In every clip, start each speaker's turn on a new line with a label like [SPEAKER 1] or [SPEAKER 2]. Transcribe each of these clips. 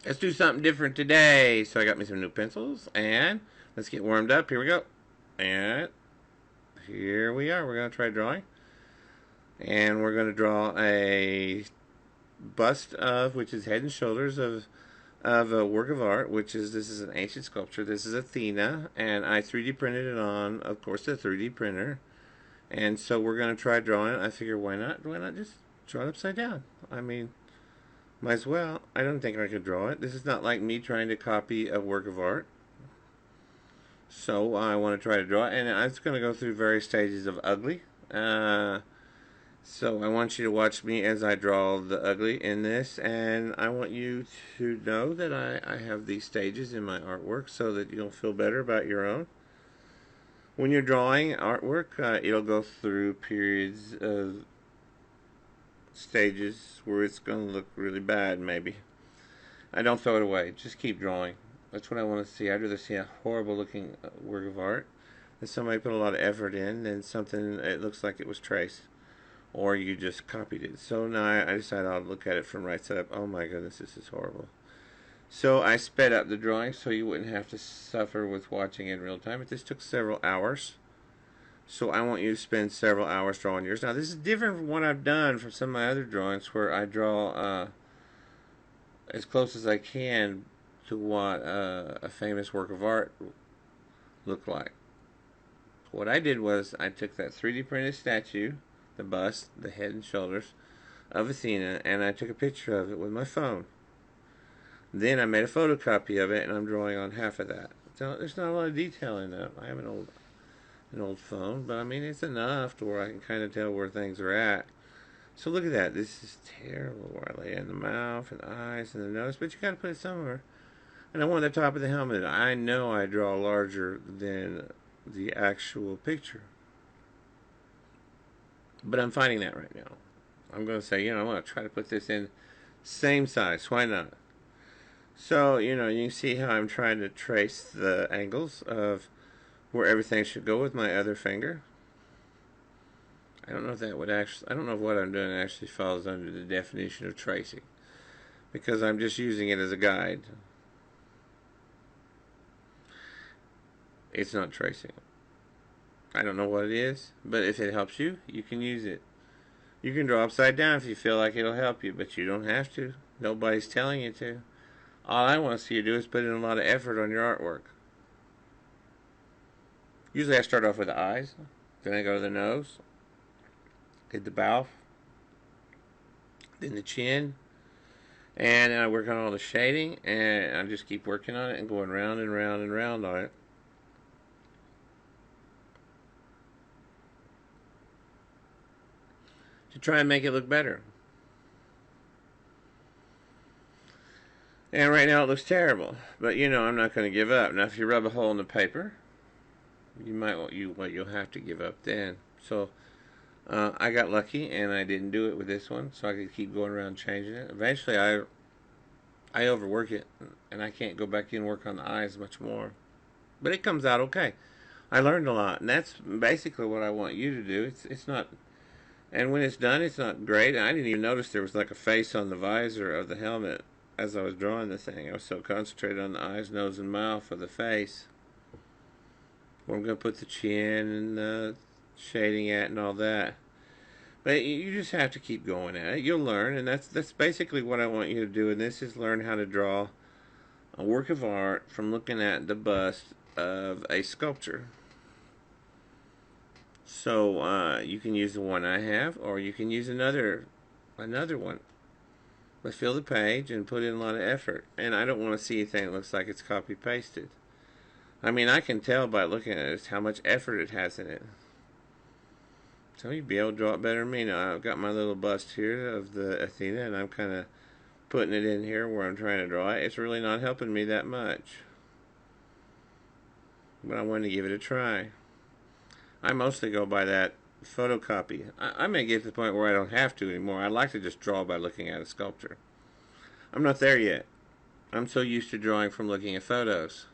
[SPEAKER 1] Let's do something different today. So I got me some new pencils and let's get warmed up. Here we go. And here we are. We're going to try drawing. And we're going to draw a bust of, which is head and shoulders of a work of art, this is an ancient sculpture. This is Athena, and I 3D printed it on, of course, the 3D printer. And so we're going to try drawing it. I figure, why not? Why not just draw it upside down? I mean, might as well. I don't think I could draw it. This is not like me trying to copy a work of art. So I want to try to draw it, and I'm just going to go through various stages of ugly. So I want you to watch me as I draw the ugly in this, and I want you to know that I have these stages in my artwork so that you'll feel better about your own. When you're drawing artwork, it'll go through periods of stages where it's going to look really bad, maybe. I don't throw it away. Just keep drawing. That's what I want to see. I'd rather see a horrible looking work of art that somebody put a lot of effort in than something that looks like it was traced or you just copied it. So now I decided I'll look at it from right side up. Oh my goodness, this is horrible. So I sped up the drawing so you wouldn't have to suffer with watching it in real time. But this took several hours. So I want you to spend several hours drawing yours. Now this is different from what I've done from some of my other drawings where I draw as close as I can to what a famous work of art looked like. What I did was I took that 3D printed statue, the bust, the head and shoulders of Athena, and I took a picture of it with my phone. Then I made a photocopy of it, and I'm drawing on half of that. So there's not a lot of detail in that. I have an old phone, but I mean it's enough to where I can kind of tell where things are at. So look at that. This is terrible where I lay in the mouth and the eyes and the nose, but you got to put it somewhere. And I want the top of the helmet. I know I draw larger than the actual picture, but I'm fighting that right now. I'm going to say, I want to try to put this in same size. Why not? So, you can see how I'm trying to trace the angles of where everything should go with my other finger. I don't know if that would actually, I don't know if what I'm doing actually falls under the definition of tracing, because I'm just using it as a guide. It's not tracing. I don't know what it is, but if it helps you, you can use it. You can draw upside down if you feel like it'll help you, but you don't have to. Nobody's telling you to. All I want to see you do is put in a lot of effort on your artwork. Usually I start off with the eyes, then I go to the nose, get the mouth, then the chin, and I work on all the shading, and I just keep working on it and going round and round and round on it. To try and make it look better. And right now it looks terrible, but I'm not going to give up. Now if you rub a hole in the paper, you'll have to give up then. So I got lucky and I didn't do it with this one, so I could keep going around changing it. Eventually I overwork it and I can't go back in and work on the eyes much more, but it comes out okay. I learned a lot, and that's basically what I want you to do. It's not, and when it's done, it's not great. I didn't even notice there was like a face on the visor of the helmet as I was drawing the thing. I was so concentrated on the eyes, nose, and mouth of the face, where I'm going to put the chin and the shading at and all that. But you just have to keep going at it. You'll learn, and that's basically what I want you to do. And this is learn how to draw a work of art from looking at the bust of a sculpture. So you can use the one I have, or you can use another one. But fill the page and put in a lot of effort. And I don't want to see anything that looks like it's copy pasted. I mean, I can tell by looking at it how much effort it has in it. So you'd be able to draw it better than me. Now I've got my little bust here of the Athena, and I'm kind of putting it in here where I'm trying to draw it. It's really not helping me that much, but I wanted to give it a try. I mostly go by that photocopy. I may get to the point where I don't have to anymore. I like to just draw by looking at a sculpture. I'm not there yet. I'm so used to drawing from looking at photos.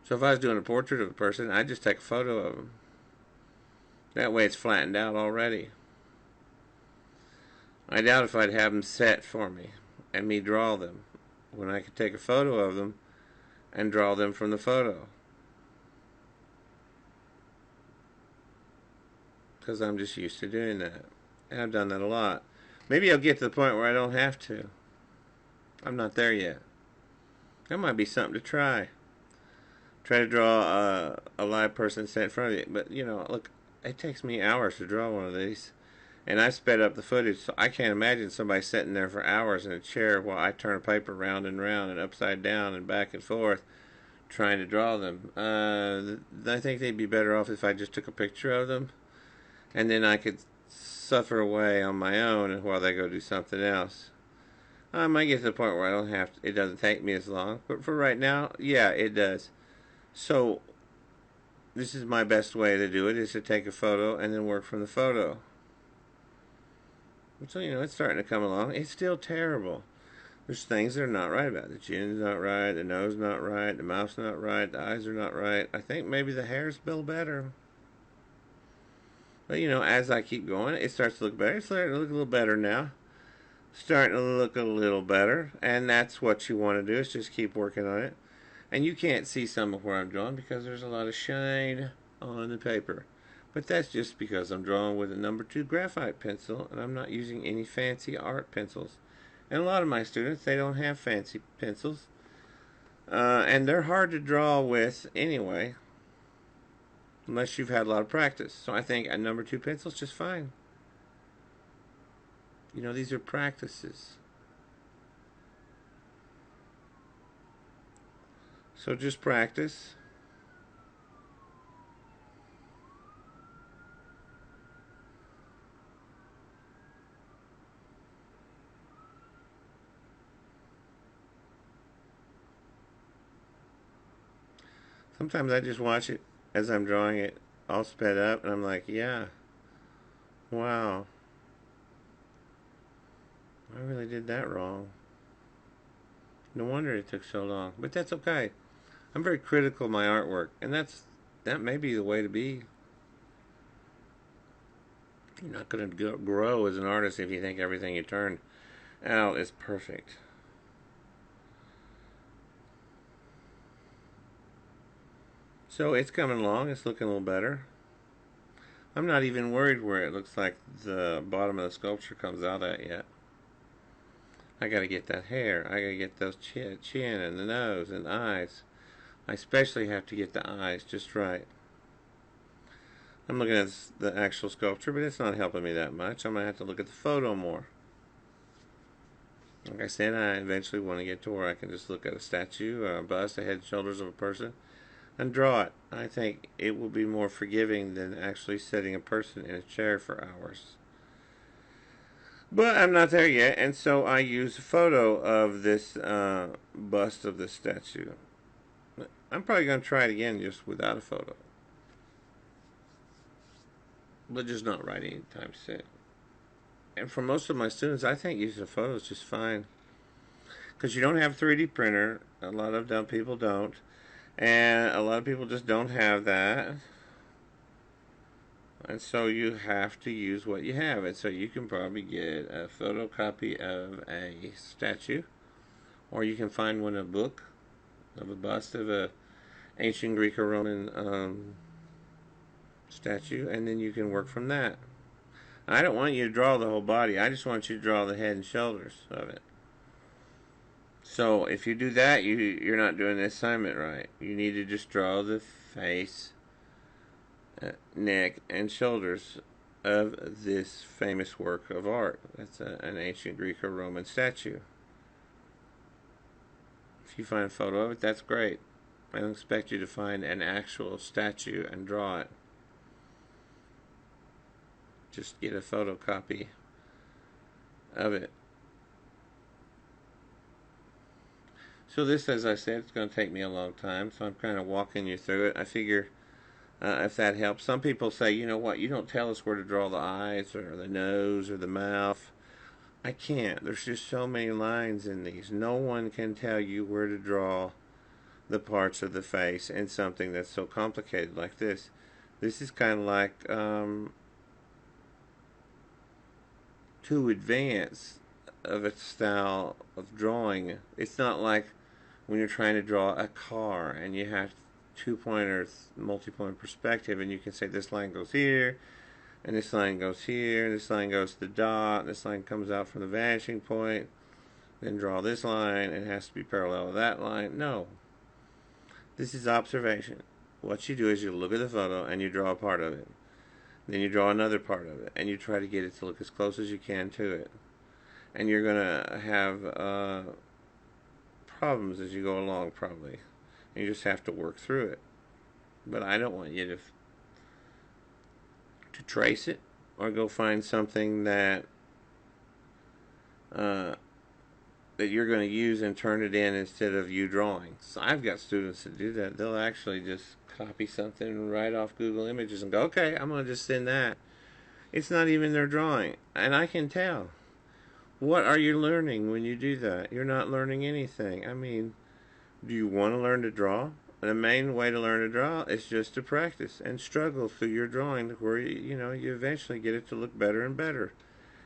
[SPEAKER 1] So if I was doing a portrait of a person, I'd just take a photo of them. That way it's flattened out already. I doubt if I'd have them set for me and me draw them. when I could take a photo of them and draw them from the photo. Because I'm just used to doing that. And I've done that a lot. Maybe I'll get to the point where I don't have to. I'm not there yet. That might be something to try. Try to draw a live person sitting in front of you. But, look, it takes me hours to draw one of these. And I sped up the footage, so I can't imagine somebody sitting there for hours in a chair while I turn a paper round and round and upside down and back and forth trying to draw them. I think they'd be better off if I just took a picture of them, and then I could suffer away on my own while they go do something else. I might get to the point where I don't have to, it doesn't take me as long, but for right now, yeah, it does. So this is my best way to do it, is to take a photo and then work from the photo. So, it's starting to come along. It's still terrible. There's things that are not right about it. The chin's not right, the nose not right, the mouth's not right, the eyes are not right. I think maybe the hair's built better. But, as I keep going, it starts to look better. It's starting to look a little better now. Starting to look a little better. And that's what you want to do, is just keep working on it. And you can't see some of where I'm drawing because there's a lot of shine on the paper. But that's just because I'm drawing with a number 2 graphite pencil, and I'm not using any fancy art pencils. And a lot of my students, they don't have fancy pencils. And they're hard to draw with anyway, unless you've had a lot of practice. So I think a number 2 pencil is just fine. These are practices. So just practice. Sometimes I just watch it as I'm drawing it all sped up, and I'm like, yeah, wow, I really did that wrong. No wonder it took so long. But that's okay. I'm very critical of my artwork, and that may be the way to be. You're not going to grow as an artist if you think everything you turn out is perfect. So it's coming along. It's looking a little better. I'm not even worried where it looks like the bottom of the sculpture comes out at yet. I got to get that hair. I got to get those chin and the nose and eyes. I especially have to get the eyes just right. I'm looking at the actual sculpture, but it's not helping me that much. I'm going to have to look at the photo more. Like I said, I eventually want to get to where I can just look at a statue, a bust, a head and shoulders of a person, and draw it. I think it will be more forgiving than actually sitting a person in a chair for hours. But I'm not there yet, and so I use a photo of this bust of this statue. I'm probably going to try it again just without a photo. But just not right anytime soon. And for most of my students, I think using a photo is just fine. Because you don't have a 3D printer. A lot of dumb people don't. And a lot of people just don't have that. And so you have to use what you have. And so you can probably get a photocopy of a statue. Or you can find one in a book of a bust of a ancient Greek or Roman statue. And then you can work from that. I don't want you to draw the whole body. I just want you to draw the head and shoulders of it. So if you do that, you're not doing the assignment right. You need to just draw the face, neck, and shoulders of this famous work of art. That's an ancient Greek or Roman statue. If you find a photo of it, that's great. I don't expect you to find an actual statue and draw it. Just get a photocopy of it. So this, as I said, it's going to take me a long time, so I'm kind of walking you through it. I figure if that helps. Some people say, you know what, you don't tell us where to draw the eyes or the nose or the mouth. I can't. There's just so many lines in these. No one can tell you where to draw the parts of the face in something that's so complicated like this. This is kind of like too advanced of a style of drawing. It's not like when you're trying to draw a car and you have two-point or multi-point perspective, and you can say this line goes here, and this line goes here, and this line goes to the dot, and this line comes out from the vanishing point, then draw this line, and it has to be parallel to that line. No. This is observation. What you do is you look at the photo and you draw a part of it. Then you draw another part of it, and you try to get it to look as close as you can to it. And you're going to have problems as you go along, probably. And you just have to work through it. But I don't want you to trace it or go find something that that you're going to use and turn it in instead of you drawing. So I've got students that do that. They'll actually just copy something right off Google Images and go, okay, I'm going to just send that. It's not even their drawing. And I can tell. What are you learning when you do that? You're not learning anything. I mean, do you want to learn to draw? The main way to learn to draw is just to practice and struggle through your drawing to where you eventually get it to look better and better.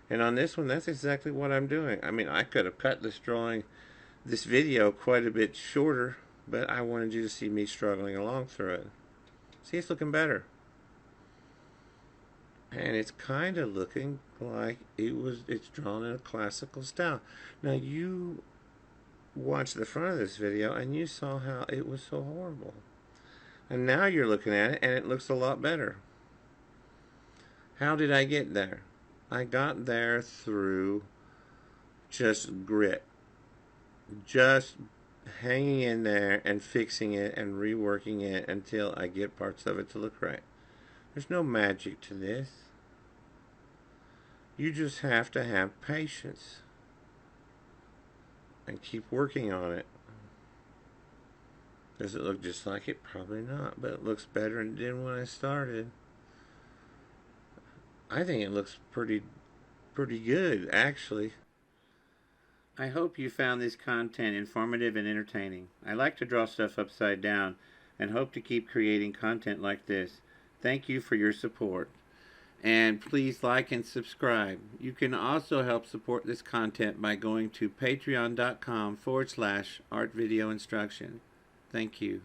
[SPEAKER 1] And on this one, that's exactly what I'm doing. I mean, I could have cut this video quite a bit shorter, but I wanted you to see me struggling along through it. See, it's looking better. And it's kind of looking like it's drawn in a classical style. Now, you watched the front of this video, and you saw how it was so horrible. And now you're looking at it, and it looks a lot better. How did I get there? I got there through just grit. Just hanging in there and fixing it and reworking it until I get parts of it to look right. There's no magic to this. You just have to have patience and keep working on it. Does it look just like it? Probably not, but it looks better than it did when I started. I think it looks pretty good, actually. I hope you found this content informative and entertaining. I like to draw stuff upside down and hope to keep creating content like this. Thank you for your support. And please like and subscribe. You can also help support this content by going to patreon.com/artvideoinstruction. Thank you.